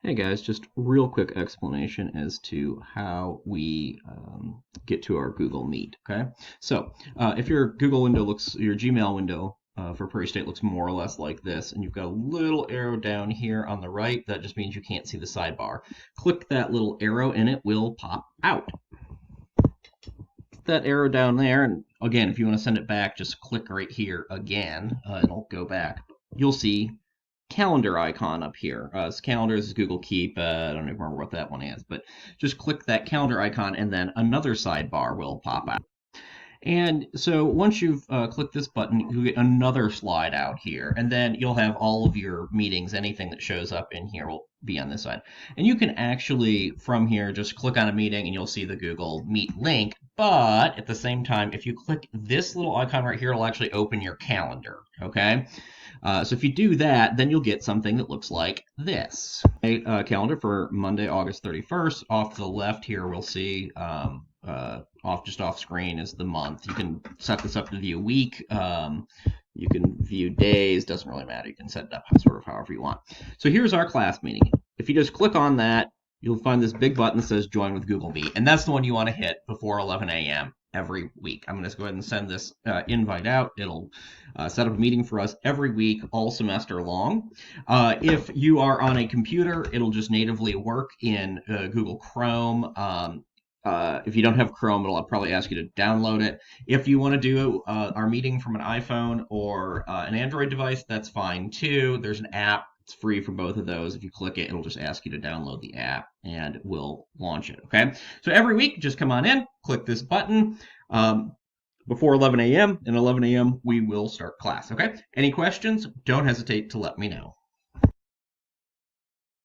Hey guys, just real quick explanation as to how we get to our Google Meet. Okay, so if your your Gmail window for Prairie State looks more or less like this, and you've got a little arrow down here on the right, that just means you can't see the sidebar. Click that little arrow, and it will pop out. That arrow down there, and again, if you want to send it back, just click right here again, and it'll go back. You'll see calendar icon up here. Calendars is Google Keep. I don't even remember what that one is, but just click that calendar icon and then another sidebar will pop out. And so once you've clicked this button, you get another slide out here, and then you'll have all of your meetings. Anything that shows up in here will be on this side. And you can actually, from here, just click on a meeting and you'll see the Google Meet link. But at the same time, if you click this little icon right here, it'll actually open your calendar, okay? So if you do that, then you'll get something that looks like this. A calendar for Monday, August 31st. Off to the left here, we'll see off screen is the month. You can set this up to view week. You can view days. Doesn't really matter. You can set it up sort of however you want. So here's our class meeting. If you just click on that, you'll find this big button that says Join with Google Meet, and that's the one you want to hit before 11 a.m. every week. I'm going to go ahead and send this invite out. It'll set up a meeting for us every week, all semester long. If you are on a computer, it'll just natively work in Google Chrome. If you don't have Chrome, it'll probably ask you to download it. If you want to do our meeting from an iPhone or an Android device, that's fine too. There's an app. It's free for both of those. If you click it, it'll just ask you to download the app and we'll launch it. Okay. So every week, just come on in, click this button. Before 11 a.m. and 11 a.m. we will start class. Okay. Any questions? Don't hesitate to let me know.